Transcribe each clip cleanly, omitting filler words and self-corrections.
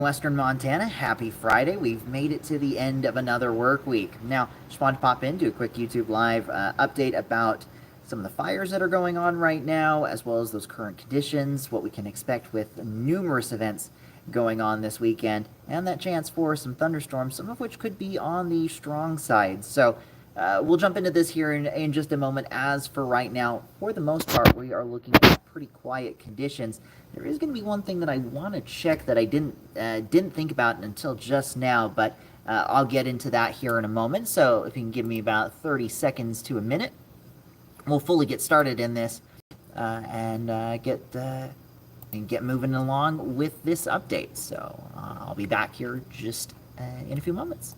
Western Montana, happy Friday. We've made it to the end of another work week. Now, just wanted to pop in, do a quick YouTube Live update about some of the fires that are going on right now, as well as those current conditions, what we can expect with numerous events going on this weekend, and that chance for some thunderstorms, some of which could be on the strong side. So, we'll jump into this here in just a moment. As for right now, for the most part, we are looking at pretty quiet conditions. There is going to be one thing that I want to check that I didn't think about until just now, but I'll get into that here in a moment. So if you can give me about 30 seconds to a minute, we'll fully get started in this and get moving along with this update. So I'll be back here just in a few moments.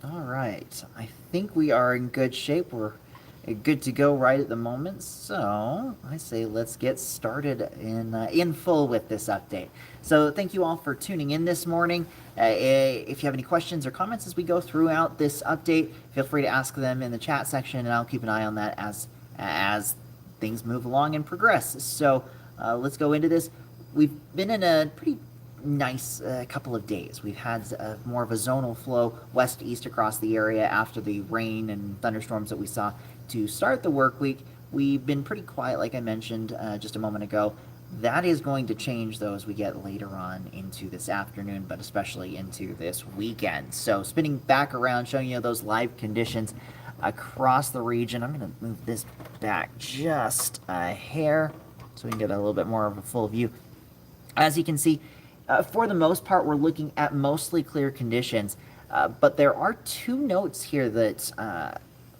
All right, I think we are in good shape. We're good to go right at the moment. So I say let's get started in full with this update. So thank you all for tuning in this morning. If you have any questions or comments as we go throughout this update, feel free to ask them in the chat section, and I'll keep an eye on that as things move along and progress. So let's go into this. We've been in a pretty nice couple of days. We've had more of a zonal flow west-east across the area after the rain and thunderstorms that we saw to start the work week. We've been pretty quiet, like I mentioned just a moment ago. That is going to change, though, as we get later on into this afternoon, but especially into this weekend. So spinning back around, showing you those live conditions across the region. I'm going to move this back just a hair so we can get a little bit more of a full view. As you can see, for the most part, we're looking at mostly clear conditions, but there are two notes here that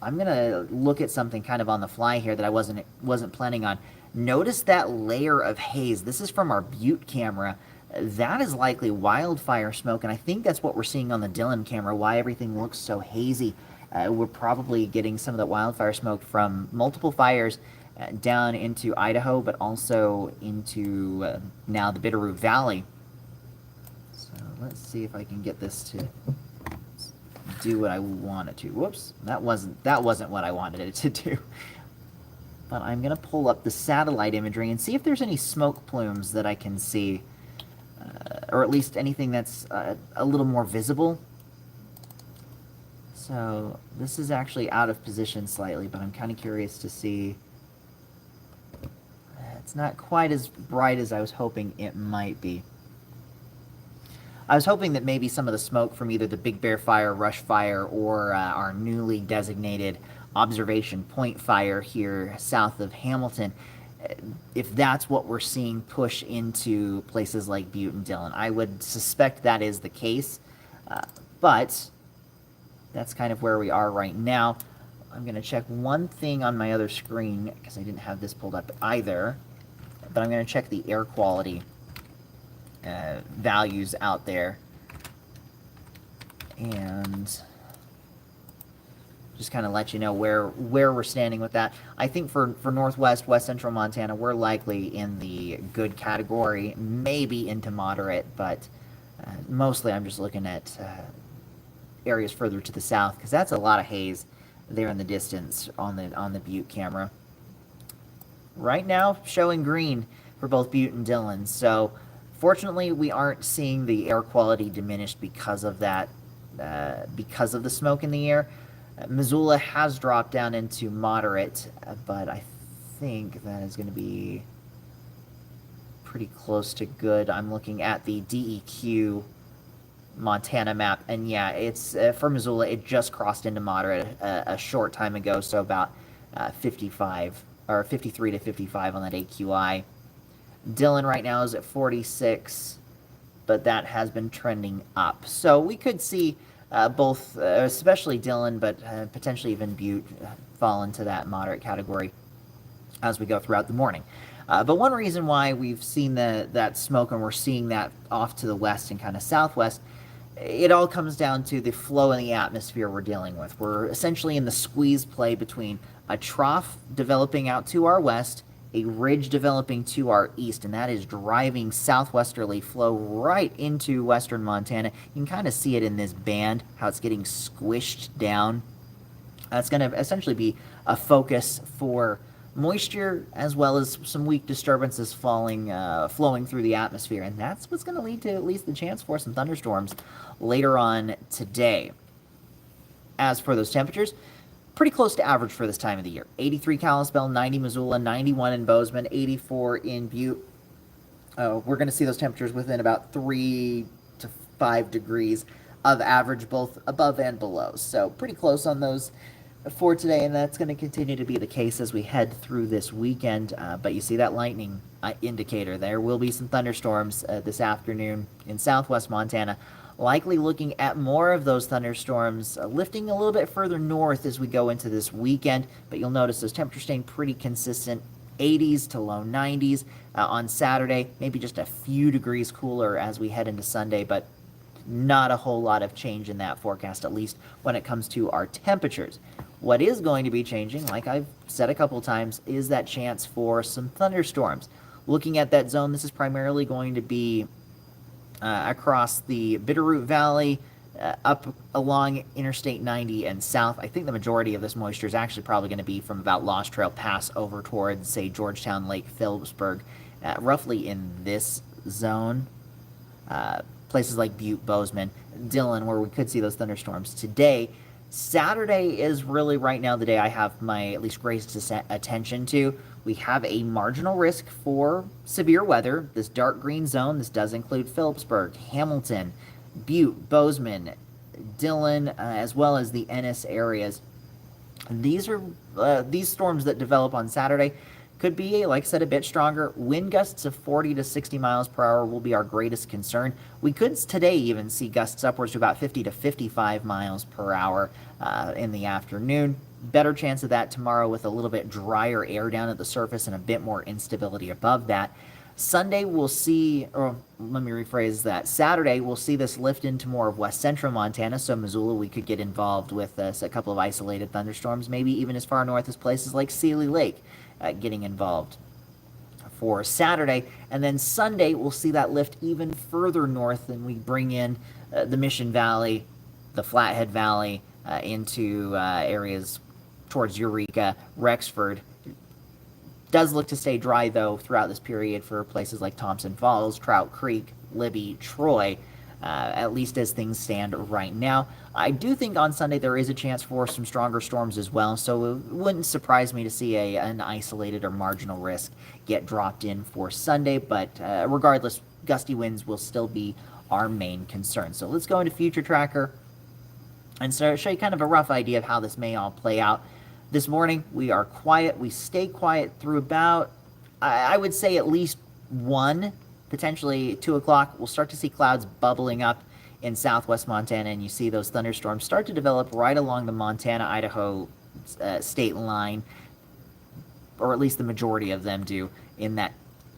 I'm going to look at something kind of on the fly here that I wasn't planning on. Notice that layer of haze. This is from our Butte camera. That is likely wildfire smoke, and I think that's what we're seeing on the Dillon camera, why everything looks so hazy. We're probably getting some of that wildfire smoke from multiple fires down into Idaho, but also into now the Bitterroot Valley. Let's see if I can get this to do what I want it to. Whoops, that wasn't what I wanted it to do. But I'm going to pull up the satellite imagery and see if there's any smoke plumes that I can see, or at least anything that's a little more visible. So this is actually out of position slightly, but I'm kind of curious to see. It's not quite as bright as I was hoping it might be. I was hoping that maybe some of the smoke from either the Big Bear Fire, Rush Fire, or our newly designated observation point fire here south of Hamilton, if that's what we're seeing push into places like Butte and Dillon. I would suspect that is the case, but that's kind of where we are right now. I'm going to check one thing on my other screen, because I didn't have this pulled up either, but I'm going to check the air quality values out there, and just kind of let you know where we're standing with that. I think for northwest, west central Montana, we're likely in the good category, maybe into moderate, but mostly I'm just looking at areas further to the south, because that's a lot of haze there in the distance on the Butte camera. Right now, showing green for both Butte and Dillon, so fortunately, we aren't seeing the air quality diminished because of that, because of the smoke in the air. Missoula has dropped down into moderate, but I think that is going to be pretty close to good. I'm looking at the DEQ Montana map, and yeah, it's for Missoula, it just crossed into moderate a short time ago, so about 55 or 53 to 55 on that AQI. Dillon right now is at 46, but that has been trending up. So we could see both, especially Dillon, but potentially even Butte fall into that moderate category as we go throughout the morning. But one reason why we've seen that smoke and we're seeing that off to the west and kind of southwest it all comes down to the flow in the atmosphere we're dealing with. We're essentially in the squeeze play between a trough developing out to our west, a ridge developing to our east, and that is driving southwesterly flow right into western Montana. You can kind of see it in this band, how it's getting squished down. It's going to essentially be a focus for moisture as well as some weak disturbances flowing through the atmosphere, and that's what's going to lead to at least the chance for some thunderstorms later on today. As for those temperatures, pretty close to average for this time of the year. 83 Kalispell, 90 Missoula, 91 in Bozeman, 84 in Butte. We're going to see those temperatures within about 3 to 5 degrees of average, both above and below. So pretty close on those for today, and that's going to continue to be the case as we head through this weekend. But you see that lightning indicator. There will be some thunderstorms this afternoon in southwest Montana. Likely looking at more of those thunderstorms lifting a little bit further north as we go into this weekend. But you'll notice those temperatures staying pretty consistent. 80s to low 90s on Saturday. Maybe just a few degrees cooler as we head into Sunday, but not a whole lot of change in that forecast, at least when it comes to our temperatures. What is going to be changing, like I've said a couple times, is that chance for some thunderstorms. Looking at that zone, this is primarily going to be across the Bitterroot Valley, up along Interstate 90 and south. I think the majority of this moisture is actually probably going to be from about Lost Trail Pass over towards, say, Georgetown, Lake Phillipsburg, roughly in this zone. Places like Butte, Bozeman, Dillon, where we could see those thunderstorms today. Saturday is really right now the day I have my at least greatest attention to. We have a marginal risk for severe weather. This dark green zone, this does include Phillipsburg, Hamilton, Butte, Bozeman, Dillon, as well as the Ennis areas. These are these storms that develop on Saturday could be, like I said, a bit stronger. Wind gusts of 40 to 60 miles per hour will be our greatest concern. We could today even see gusts upwards to about 50 to 55 miles per hour in the afternoon. Better chance of that tomorrow with a little bit drier air down at the surface and a bit more instability above that. Sunday we'll see, or let me rephrase that, Saturday we'll see this lift into more of west central Montana, so Missoula we could get involved with a couple of isolated thunderstorms, maybe even as far north as places like Seeley Lake getting involved for Saturday. And then Sunday we'll see that lift even further north, and we bring in the Mission Valley, the Flathead Valley, into areas towards Eureka, Rexford. Does look to stay dry, though, throughout this period for places like Thompson Falls, Trout Creek, Libby, Troy, at least as things stand right now. I do think on Sunday there is a chance for some stronger storms as well, so it wouldn't surprise me to see an isolated or marginal risk get dropped in for Sunday, but regardless, gusty winds will still be our main concern. So let's go into Future Tracker and show you kind of a rough idea of how this may all play out. This morning, we are quiet. We stay quiet through about, I would say, at least 1, potentially 2 o'clock. We'll start to see clouds bubbling up in southwest Montana, and you see those thunderstorms start to develop right along the Montana-Idaho state line, or at least the majority of them do, in that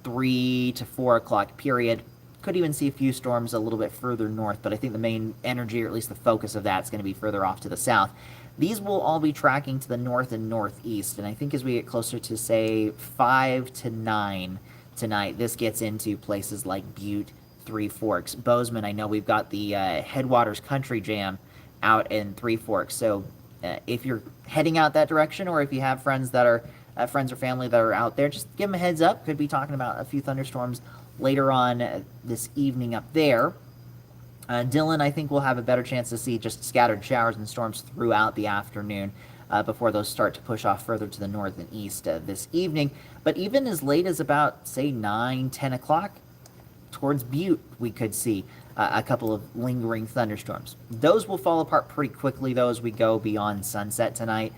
3 to 4 o'clock period. Could even see a few storms a little bit further north, but I think the main energy, or at least the focus of that, is going to be further off to the south. These will all be tracking to the north and northeast, and I think as we get closer to, say, 5 to 9 tonight, this gets into places like Butte, Three Forks, Bozeman. I know we've got the Headwaters Country Jam out in Three Forks, so if you're heading out that direction, or if you have friends that are friends or family that are out there, just give them a heads up. Could be talking about a few thunderstorms later on this evening up there. Dillon, I think we'll have a better chance to see just scattered showers and storms throughout the afternoon before those start to push off further to the north and east this evening. But even as late as about, say, 9, 10 o'clock, towards Butte, we could see a couple of lingering thunderstorms. Those will fall apart pretty quickly, though, as we go beyond sunset tonight.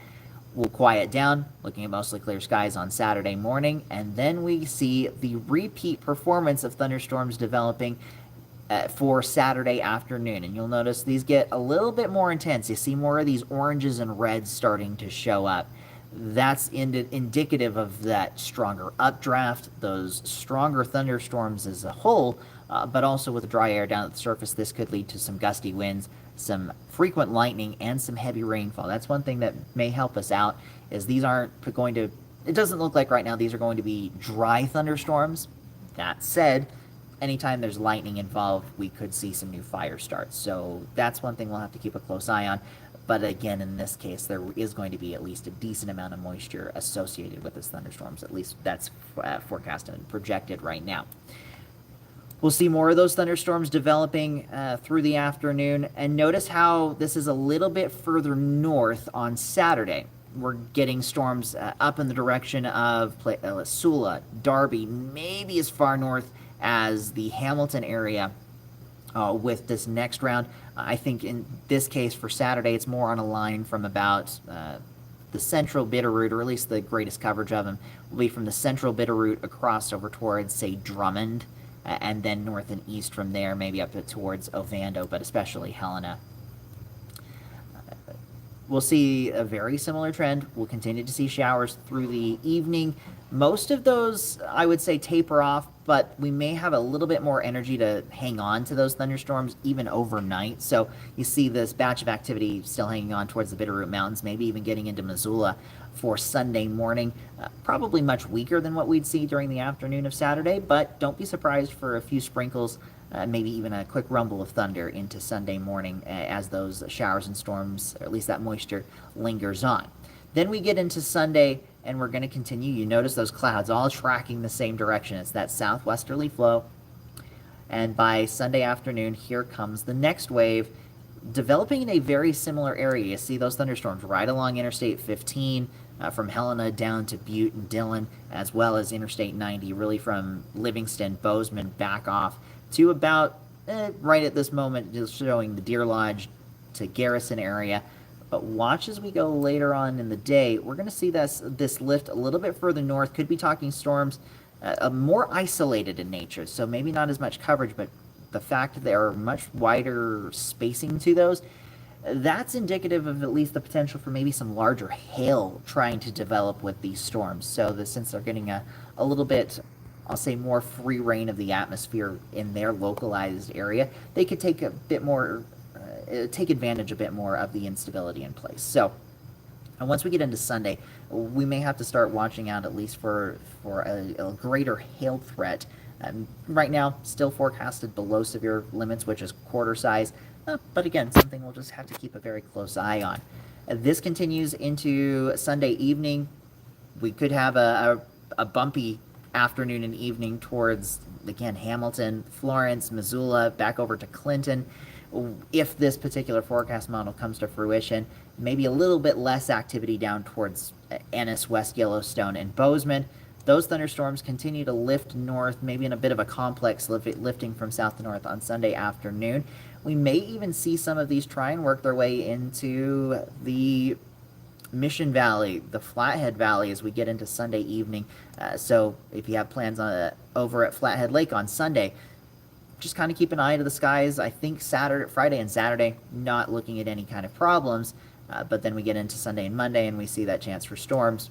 We'll quiet down, looking at mostly clear skies on Saturday morning, and then we see the repeat performance of thunderstorms developing for Saturday afternoon. And you'll notice these get a little bit more intense. You see more of these oranges and reds starting to show up. That's indicative of that stronger updraft. Those stronger thunderstorms as a whole but also with the dry air down at the surface, this could lead to some gusty winds, some frequent lightning, and some heavy rainfall. That's one thing that may help us out, is these aren't going to, it doesn't look like right now these are going to be dry thunderstorms. That said, anytime there's lightning involved, we could see some new fire starts. So that's one thing we'll have to keep a close eye on. But again, in this case, there is going to be at least a decent amount of moisture associated with this thunderstorms. At least that's forecasted and projected right now. We'll see more of those thunderstorms developing through the afternoon. And notice how this is a little bit further north on Saturday. We're getting storms up in the direction of Missoula, Darby, maybe as far north as the Hamilton area with this next round. I think in this case for Saturday, it's more on a line from about the central Bitterroot, or at least the greatest coverage of them will be from the central Bitterroot across over towards, say, Drummond, and then north and east from there, maybe up towards Ovando, but especially Helena. We'll see a very similar trend. We'll continue to see showers through the evening. Most of those, I would say, taper off, but we may have a little bit more energy to hang on to those thunderstorms even overnight. So you see this batch of activity still hanging on towards the Bitterroot Mountains, maybe even getting into Missoula for Sunday morning. Probably much weaker than what we'd see during the afternoon of Saturday, but don't be surprised for a few sprinkles, maybe even a quick rumble of thunder into Sunday morning as those showers and storms, or at least that moisture, lingers on. Then we get into Sunday, and we're going to continue. You notice those clouds all tracking the same direction. It's that southwesterly flow. And by Sunday afternoon, here comes the next wave, developing in a very similar area. You see those thunderstorms right along Interstate 15, from Helena down to Butte and Dillon, as well as Interstate 90, really from Livingston, Bozeman, back off to about right at this moment, just showing the Deer Lodge to Garrison area. But watch as we go later on in the day, we're going to see this lift a little bit further north. Could be talking storms more isolated in nature, so maybe not as much coverage, but the fact that there are much wider spacing to those, that's indicative of at least the potential for maybe some larger hail trying to develop with these storms. So since they're getting a little bit, I'll say, more free reign of the atmosphere in their localized area, they could take a bit more, take advantage a bit more of the instability in place. So, and once we get into Sunday, we may have to start watching out at least for a greater hail threat. Right now, still forecasted below severe limits, which is quarter size, but again, something we'll just have to keep a very close eye on. This continues into Sunday evening. We could have a bumpy afternoon and evening towards, again, Hamilton, Florence, Missoula, back over to Clinton. If this particular forecast model comes to fruition, maybe a little bit less activity down towards Ennis, West Yellowstone, and Bozeman. Those thunderstorms continue to lift north, maybe in a bit of a complex lifting from south to north on Sunday afternoon. We may even see some of these try and work their way into the Mission Valley, the Flathead Valley, as we get into Sunday evening. So if you have plans over at Flathead Lake on Sunday, just kind of keep an eye to the skies. I think Friday and Saturday, not looking at any kind of problems, but then we get into Sunday and Monday and we see that chance for storms,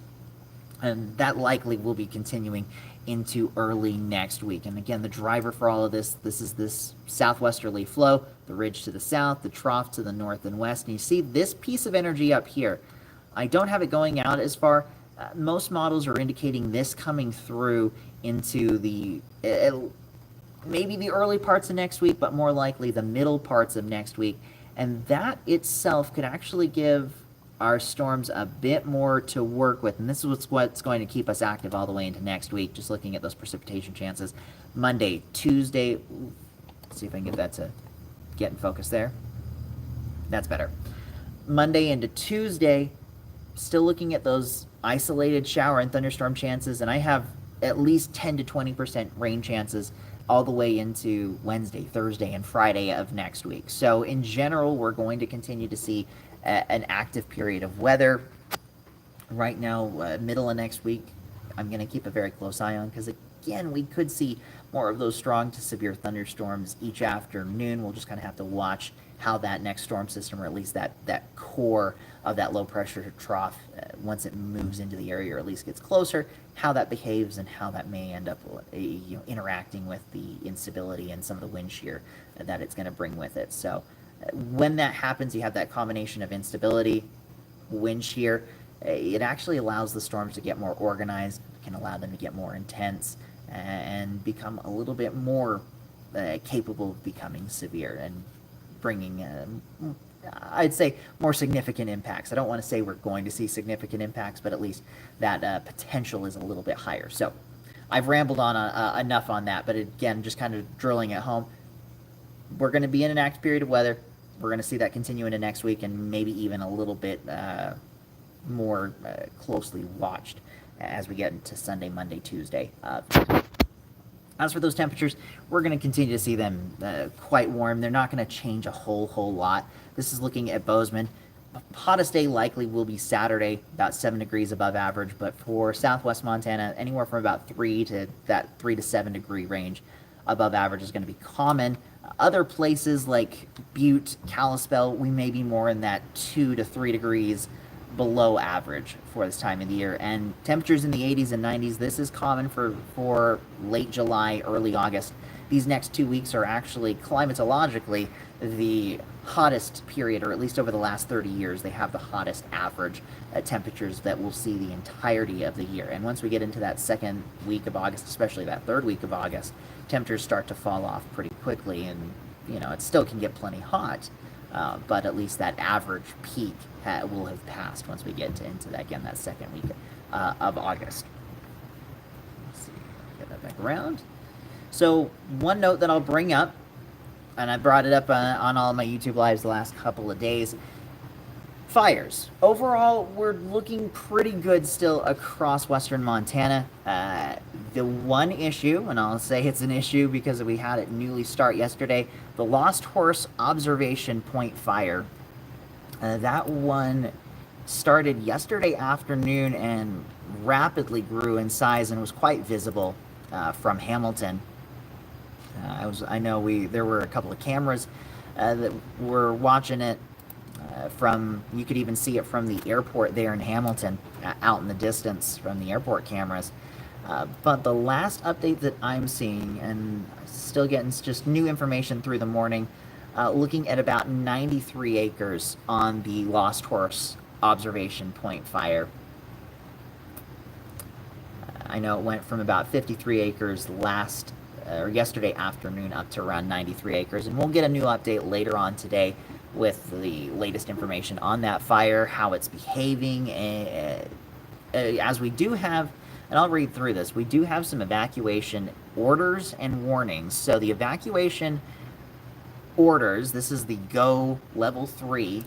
and that likely will be continuing into early next week. And again, the driver for all of this is this southwesterly flow, the ridge to the south, the trough to the north and west, and you see this piece of energy up here. I don't have it going out as far. Most models are indicating this coming through into the maybe the early parts of next week, but more likely the middle parts of next week. And that itself could actually give our storms a bit more to work with. And this is what's going to keep us active all the way into next week, just looking at those precipitation chances. Monday, Tuesday, let's see if I can get that to get in focus there. That's better. Monday into Tuesday, still looking at those isolated shower and thunderstorm chances, and I have at least 10 to 20% rain chances all the way into Wednesday, Thursday, and Friday of next week. So in general, we're going to continue to see an active period of weather. Right now, middle of next week, I'm going to keep a very close eye on, because again, we could see more of those strong to severe thunderstorms each afternoon. We'll just kind of have to watch how that next storm system, or at least that core of that low pressure trough, once it moves into the area or at least gets closer, how that behaves and how that may end up interacting with the instability and some of the wind shear that it's going to bring with it. So when that happens, you have that combination of instability, wind shear. It actually allows the storms to get more organized, can allow them to get more intense, and become a little bit more capable of becoming severe and bringing, I'd say, more significant impacts. I don't want to say we're going to see significant impacts, but at least that potential is a little bit higher. So I've rambled on enough on that, but again, just kind of drilling at home. We're going to be in an active period of weather. We're going to see that continue into next week, and maybe even a little bit more closely watched as we get into Sunday, Monday, Tuesday. As for those temperatures, we're going to continue to see them quite warm. They're not going to change a whole lot. This is looking at Bozeman. Hottest day likely will be Saturday, about 7 degrees above average, but for southwest Montana, anywhere from about 3 to 7 degree range above average is going to be common. Other places like Butte, Kalispell, we may be more in that 2 to 3 degrees below average for this time of the year. And temperatures in the 80s and 90s, this is common for late July, early August. These next 2 weeks are actually climatologically the hottest period, or at least over the last 30 years, they have the hottest average temperatures that we'll see the entirety of the year. And once we get into that second week of August, especially that third week of August, temperatures start to fall off pretty quickly, and it still can get plenty hot, but at least that average peak will have passed once we get into that, again, that second week of August. Let's see, get that back around. So one note that I'll bring up, and I brought it up on all of my YouTube lives the last couple of days, fires. Overall, we're looking pretty good still across western Montana. The one issue, and I'll say it's an issue because we had it newly start yesterday, the Lost Horse Observation Point fire. That one started yesterday afternoon and rapidly grew in size and was quite visible from Hamilton. I know there were a couple of cameras that were watching it from. You could even see it from the airport there in Hamilton, out in the distance from the airport cameras. But the last update that I'm seeing, and still getting just new information through the morning, looking at about 93 acres on the Lost Horse Observation Point fire. I know it went from about 53 acres yesterday afternoon up to around 93 acres, and we'll get a new update later on today with the latest information on that fire, how it's behaving, as we do have, and I'll read through this, we do have some evacuation orders and warnings. So the evacuation orders, this is the GO Level 3.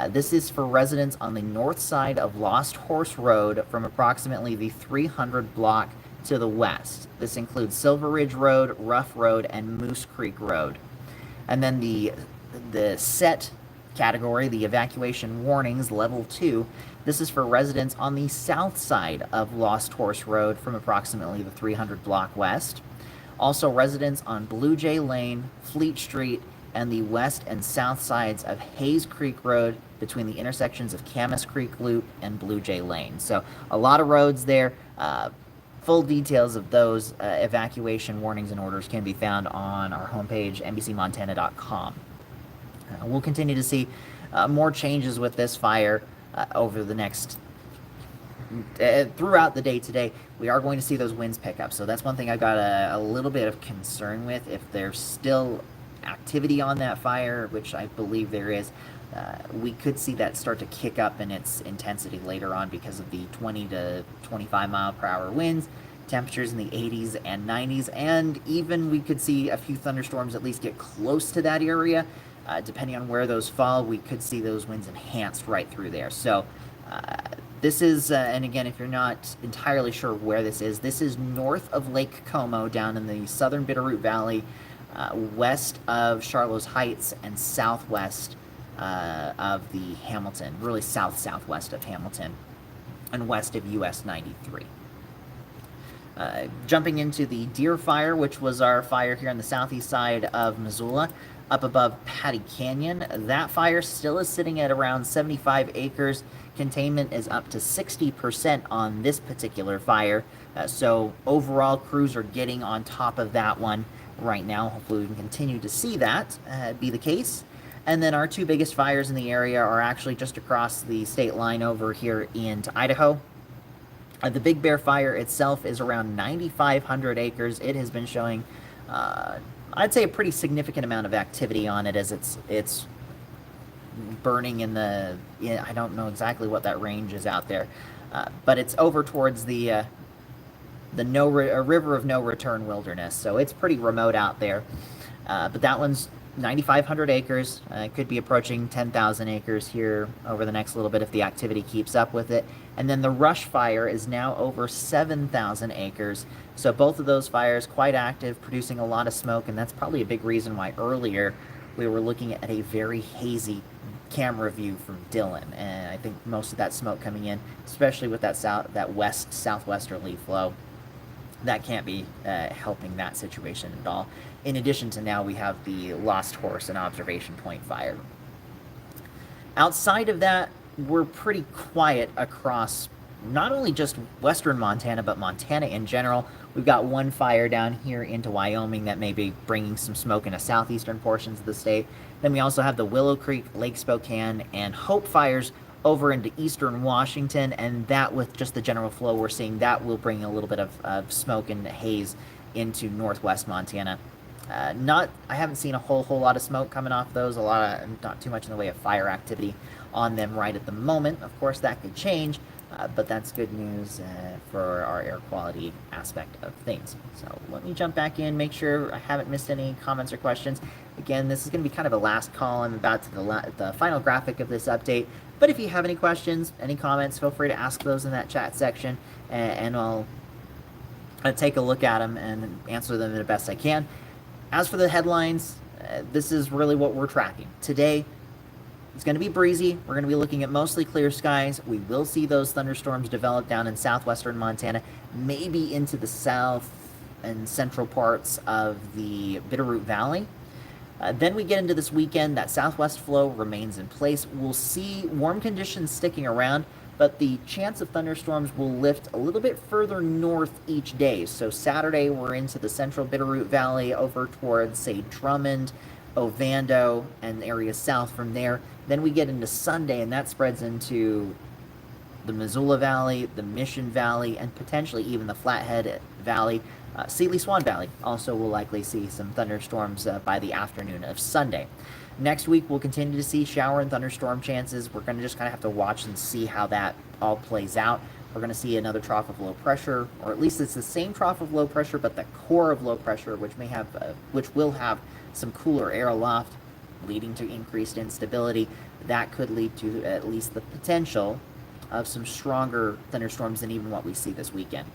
This is for residents on the north side of Lost Horse Road from approximately the 300 block to the west. This includes Silver Ridge Road, Rough Road, and Moose Creek Road. And then the set category, the evacuation warnings, Level 2, this is for residents on the south side of Lost Horse Road from approximately the 300 block west. Also residents on Blue Jay Lane, Fleet Street, and the west and south sides of Hayes Creek Road between the intersections of Camas Creek Loop and Blue Jay Lane. So a lot of roads there. Full details of those evacuation warnings and orders can be found on our homepage, nbcmontana.com. We'll continue to see more changes with this fire over the next throughout the day today. We are going to see those winds pick up, so that's one thing I've got a little bit of concern with. If there's still activity on that fire, which I believe there is, we could see that start to kick up in its intensity later on because of the 20 to 25 mile per hour winds, temperatures in the 80s and 90s, and even we could see a few thunderstorms at least get close to that area. Depending on where those fall, we could see those winds enhanced right through there. So this is, and again, if you're not entirely sure where this is north of Lake Como, down in the southern Bitterroot Valley, west of Charloes Heights, and southwest of the Hamilton, really southwest of Hamilton, and west of US 93. Jumping into the Deer Fire, which was our fire here on the southeast side of Missoula. up above Patty Canyon. That fire still is sitting at around 75 acres. Containment is up to 60% on this particular fire. So overall, crews are getting on top of that one right now. Hopefully we can continue to see that be the case. And then our two biggest fires in the area are actually just across the state line over here into Idaho. The Big Bear Fire itself is around 9,500 acres. It has been showing, I'd say, a pretty significant amount of activity on it as it's burning in the, I don't know exactly what that range is out there, but it's over towards the River of No Return wilderness, so it's pretty remote out there. But that one's 9,500 acres. Could be approaching 10,000 acres here over the next little bit if the activity keeps up with it. And then the Rush Fire is now over 7,000 acres. So both of those fires quite active, producing a lot of smoke, and that's probably a big reason why earlier we were looking at a very hazy camera view from Dillon. And I think most of that smoke coming in, especially with that west-southwesterly flow, that can't be helping that situation at all. In addition to now we have the Lost Horse and Observation Point fire. Outside of that, we're pretty quiet across not only just western Montana, but Montana in general. We've got one fire down here into Wyoming that may be bringing some smoke into southeastern portions of the state. Then we also have the Willow Creek, Lake Spokane, and Hope fires over into eastern Washington, and that with just the general flow we're seeing, that will bring a little bit of smoke and haze into northwest Montana. I haven't seen a whole lot of smoke coming off those, not too much in the way of fire activity on them right at the moment. Of course, that could change, but that's good news for our air quality aspect of things. So let me jump back in, make sure I haven't missed any comments or questions. Again, this is going to be kind of a last call. I'm about to the final graphic of this update. But if you have any questions, any comments, feel free to ask those in that chat section, and I'll take a look at them and answer them the best I can. As for the headlines, this is really what we're tracking. Today, it's going to be breezy. We're going to be looking at mostly clear skies. We will see those thunderstorms develop down in southwestern Montana, maybe into the south and central parts of the Bitterroot Valley. Then we get into this weekend. That southwest flow remains in place. We'll see warm conditions sticking around, but the chance of thunderstorms will lift a little bit further north each day. So Saturday, we're into the central Bitterroot Valley over towards, say, Drummond, Ovando, and areas south from there. Then we get into Sunday, and that spreads into the Missoula Valley, the Mission Valley, and potentially even the Flathead Valley. Sealy-Swan Valley also will likely see some thunderstorms by the afternoon of Sunday. Next week, we'll continue to see shower and thunderstorm chances. We're going to just kind of have to watch and see how that all plays out. We're going to see another trough of low pressure, or at least it's the same trough of low pressure, but the core of low pressure, which will have some cooler air aloft, leading to increased instability. That could lead to at least the potential of some stronger thunderstorms than even what we see this weekend.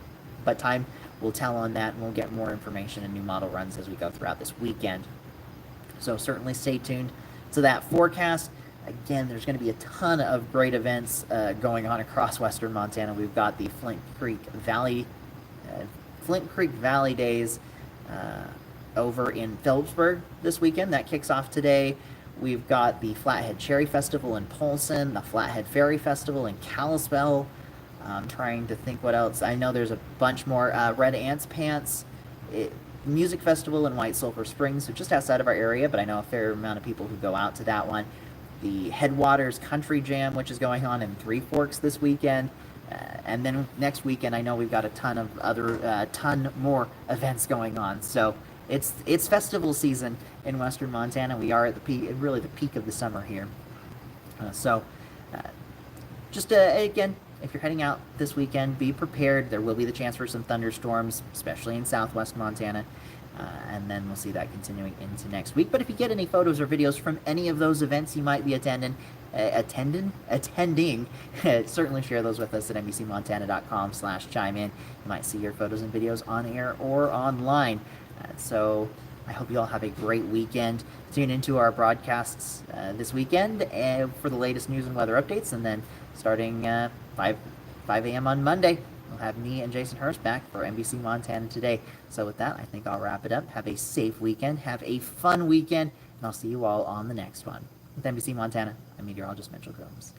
But time will tell on that, and we'll get more information and new model runs as we go throughout this weekend. So certainly stay tuned to that forecast. Again, there's going to be a ton of great events going on across western Montana. We've got the Flint Creek Valley Days over in Phillipsburg this weekend. That kicks off today. We've got the Flathead Cherry Festival in Polson, the Flathead Ferry Festival in Kalispell. I'm trying to think what else. I know there's a bunch more. Red Ants Pants Music Festival in White Sulphur Springs, so just outside of our area, but I know a fair amount of people who go out to that one. The Headwaters Country Jam, which is going on in Three Forks this weekend. And then next weekend, I know we've got a ton more events going on. So it's festival season in western Montana. We are at the peak, really the peak of the summer here. Again, if you're heading out this weekend, be prepared. There will be the chance for some thunderstorms, especially in southwest Montana. And then we'll see that continuing into next week. But if you get any photos or videos from any of those events you might be attending, certainly share those with us at nbcmontana.com/chime-in. You might see your photos and videos on air or online. So I hope you all have a great weekend. Tune into our broadcasts this weekend for the latest news and weather updates. And then starting 5 a.m. on Monday, we'll have me and Jason Hurst back for NBC Montana Today. So with that, I think I'll wrap it up. Have a safe weekend. Have a fun weekend. And I'll see you all on the next one. With NBC Montana, I'm meteorologist Mitchell Grooms.